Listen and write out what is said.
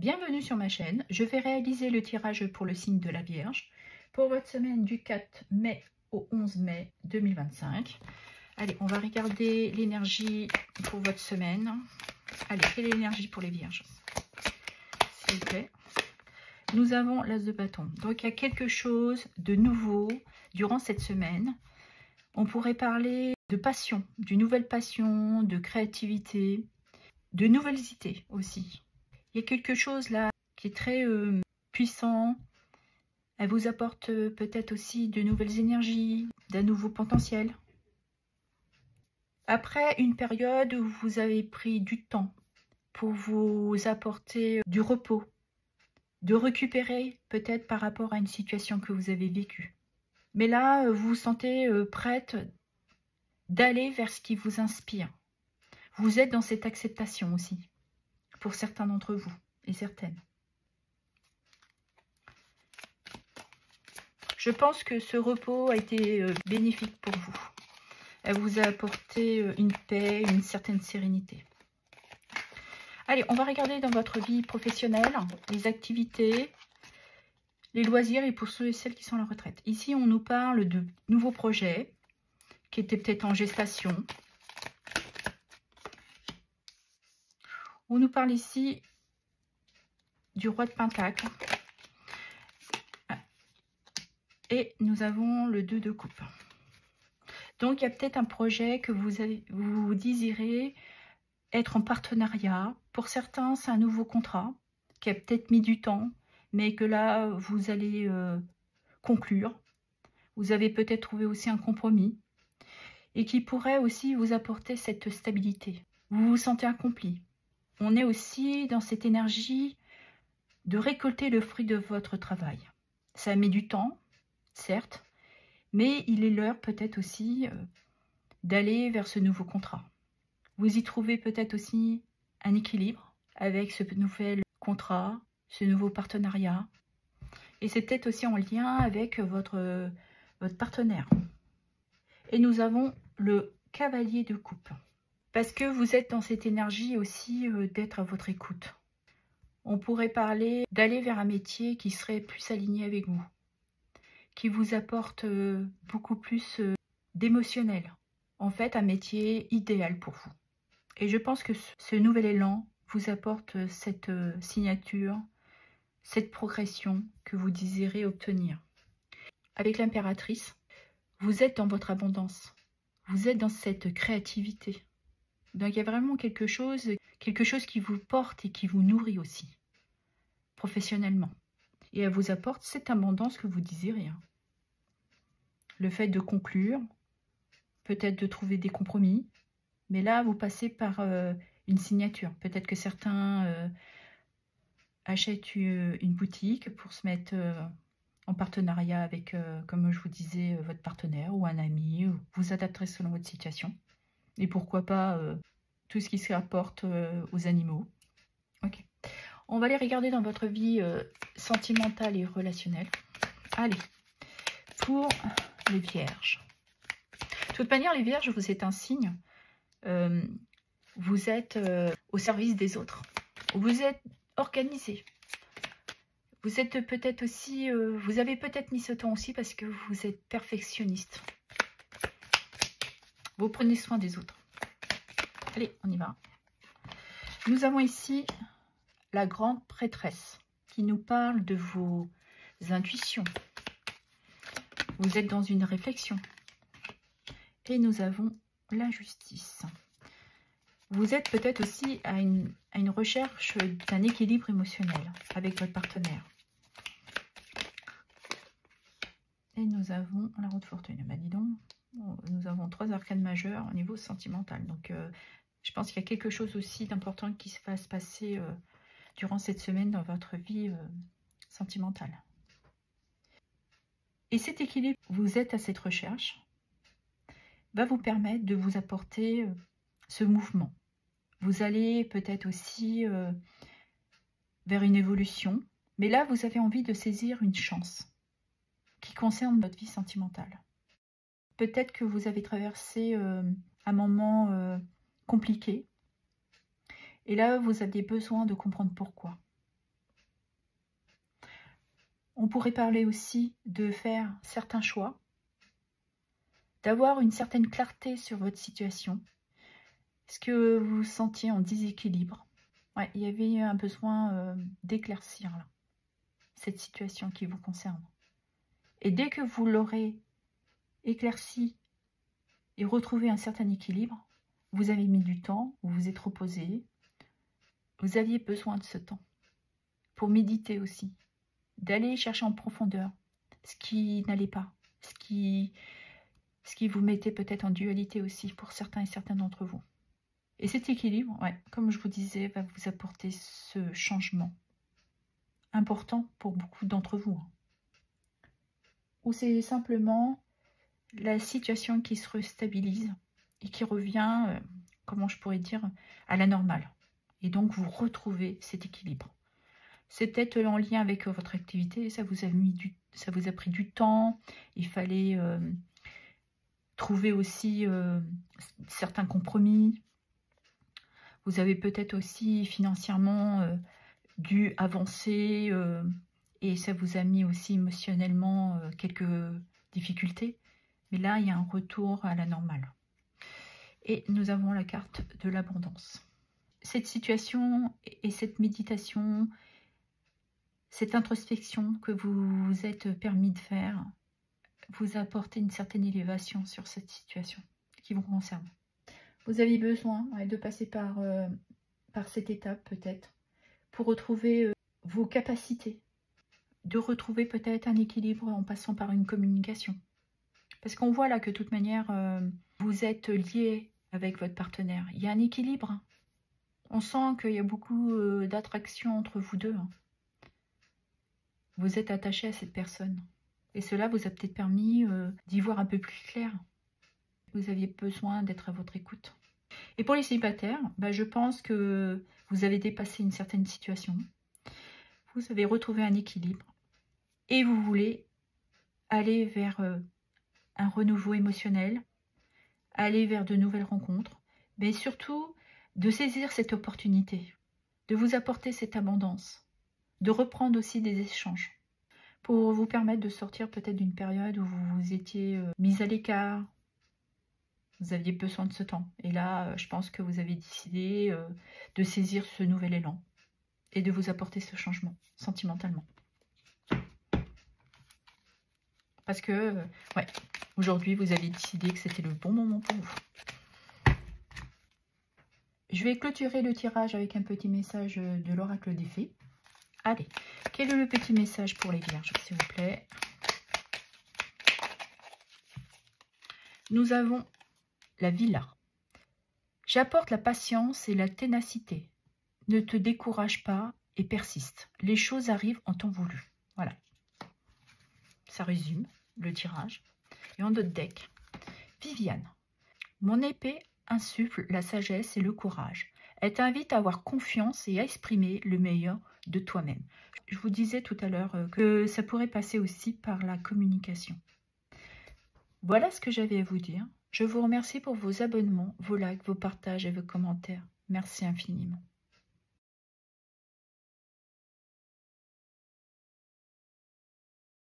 Bienvenue sur ma chaîne. Je vais réaliser le tirage pour le signe de la Vierge pour votre semaine du 4 mai au 11 mai 2025. Allez, on va regarder l'énergie pour votre semaine. Allez, quelle est l'énergie pour les Vierges, s'il vous plaît? Nous avons l'As de bâton. Donc, il y a quelque chose de nouveau durant cette semaine. On pourrait parler de passion, d'une nouvelle passion, de créativité, de nouvelles idées aussi. Il y a quelque chose là qui est très puissant. Elle vous apporte peut-être aussi de nouvelles énergies, d'un nouveau potentiel. Après une période où vous avez pris du temps pour vous apporter du repos, de récupérer peut-être par rapport à une situation que vous avez vécue. Mais là, vous vous sentez prête d'aller vers ce qui vous inspire. Vous êtes dans cette acceptation aussi, pour certains d'entre vous et certaines. Je pense que ce repos a été bénéfique pour vous. Elle vous a apporté une paix, une certaine sérénité. Allez, on va regarder dans votre vie professionnelle, les activités, les loisirs et pour ceux et celles qui sont à la retraite. Ici, on nous parle de nouveaux projets qui étaient peut-être en gestation. On nous parle ici du roi de Pentacle. Et nous avons le 2 de coupe. Donc, il y a peut-être un projet que vous désirez être en partenariat. Pour certains, c'est un nouveau contrat qui a peut-être mis du temps, mais que là, vous allez conclure. Vous avez peut-être trouvé aussi un compromis et qui pourrait aussi vous apporter cette stabilité. Vous vous sentez accompli. On est aussi dans cette énergie de récolter le fruit de votre travail. Ça met du temps, certes, mais il est l'heure peut-être aussi d'aller vers ce nouveau contrat. Vous y trouvez peut-être aussi un équilibre avec ce nouvel contrat, ce nouveau partenariat. Et c'est peut-être aussi en lien avec votre partenaire. Et nous avons le cavalier de coupe. Parce que vous êtes dans cette énergie aussi d'être à votre écoute. On pourrait parler d'aller vers un métier qui serait plus aligné avec vous, qui vous apporte beaucoup plus d'émotionnel. En fait, un métier idéal pour vous. Et je pense que ce nouvel élan vous apporte cette signature, cette progression que vous désirez obtenir. Avec l'impératrice, vous êtes dans votre abondance. Vous êtes dans cette créativité. Donc, il y a vraiment quelque chose qui vous porte et qui vous nourrit aussi, professionnellement. Et elle vous apporte cette abondance que vous désirez. Le fait de conclure, peut-être de trouver des compromis, mais là, vous passez par une signature. Peut-être que certains achètent une boutique pour se mettre en partenariat avec, comme je vous disais, votre partenaire ou un ami. Vous adapterez selon votre situation. Et pourquoi pas tout ce qui se rapporte aux animaux. Ok. On va aller regarder dans votre vie sentimentale et relationnelle. Allez, pour les Vierges. De toute manière, les Vierges, vous êtes un signe. Vous êtes au service des autres. Vous êtes organisé. Vous êtes peut-être aussi... vous avez peut-être mis ce temps aussi parce que vous êtes perfectionniste. Vous prenez soin des autres. Allez, on y va. Nous avons ici la grande prêtresse qui nous parle de vos intuitions. Vous êtes dans une réflexion. Et nous avons la justice. Vous êtes peut-être aussi à une recherche d'un équilibre émotionnel avec votre partenaire. Et nous avons la roue de fortune. Bah, dis donc, nous avons 3 arcanes majeures au niveau sentimental. Donc, je pense qu'il y a quelque chose aussi d'important qui va se passer durant cette semaine dans votre vie sentimentale. Et cet équilibre, vous êtes à cette recherche, va vous permettre de vous apporter ce mouvement. Vous allez peut-être aussi vers une évolution, mais là, vous avez envie de saisir une chance qui concerne votre vie sentimentale. Peut-être que vous avez traversé un moment compliqué, et là, vous avez besoin de comprendre pourquoi. On pourrait parler aussi de faire certains choix, d'avoir une certaine clarté sur votre situation. Est-ce que vous vous sentiez en déséquilibre? Ouais, il y avait un besoin d'éclaircir là, cette situation qui vous concerne. Et dès que vous l'aurez éclairci et retrouvé un certain équilibre, vous avez mis du temps, vous vous êtes reposé, vous aviez besoin de ce temps pour méditer aussi, d'aller chercher en profondeur ce qui n'allait pas, ce qui vous mettait peut-être en dualité aussi pour certains et certaines d'entre vous. Et cet équilibre, ouais, comme je vous disais, va vous apporter ce changement important pour beaucoup d'entre vous. Ou c'est simplement la situation qui se restabilise et qui revient, comment je pourrais dire, à la normale. Et donc vous retrouvez cet équilibre. C'est peut-être en lien avec votre activité, ça vous a pris du temps, il fallait trouver aussi certains compromis. Vous avez peut-être aussi financièrement dû avancer et ça vous a mis aussi émotionnellement quelques difficultés. Mais là, il y a un retour à la normale. Et nous avons la carte de l'abondance. Cette situation et cette méditation, cette introspection que vous vous êtes permis de faire, vous apportez une certaine élévation sur cette situation qui vous concerne. Vous avez besoin de passer par cette étape peut-être pour retrouver vos capacités, de retrouver peut-être un équilibre en passant par une communication. Parce qu'on voit là que de toute manière, vous êtes liés avec votre partenaire. Il y a un équilibre. On sent qu'il y a beaucoup d'attraction entre vous deux. Vous êtes attaché à cette personne. Et cela vous a peut-être permis d'y voir un peu plus clair. Vous aviez besoin d'être à votre écoute. Et pour les célibataires, je pense que vous avez dépassé une certaine situation. Vous avez retrouvé un équilibre. Et vous voulez aller vers un renouveau émotionnel, aller vers de nouvelles rencontres, mais surtout de saisir cette opportunité, de vous apporter cette abondance, de reprendre aussi des échanges, pour vous permettre de sortir peut-être d'une période où vous vous étiez mis à l'écart. Vous aviez besoin de ce temps. Et là, je pense que vous avez décidé de saisir ce nouvel élan et de vous apporter ce changement sentimentalement. Parce que, ouais, aujourd'hui, vous avez décidé que c'était le bon moment pour vous. Je vais clôturer le tirage avec un petit message de l'oracle des fées. Allez, quel est le petit message pour les vierges, s'il vous plaît? Nous avons la villa. J'apporte la patience et la ténacité. Ne te décourage pas et persiste. Les choses arrivent en temps voulu. Voilà. Ça résume le tirage. Et en notre deck, Viviane. Mon épée insuffle la sagesse et le courage. Elle t'invite à avoir confiance et à exprimer le meilleur de toi-même. Je vous disais tout à l'heure que ça pourrait passer aussi par la communication. Voilà ce que j'avais à vous dire. Je vous remercie pour vos abonnements, vos likes, vos partages et vos commentaires. Merci infiniment.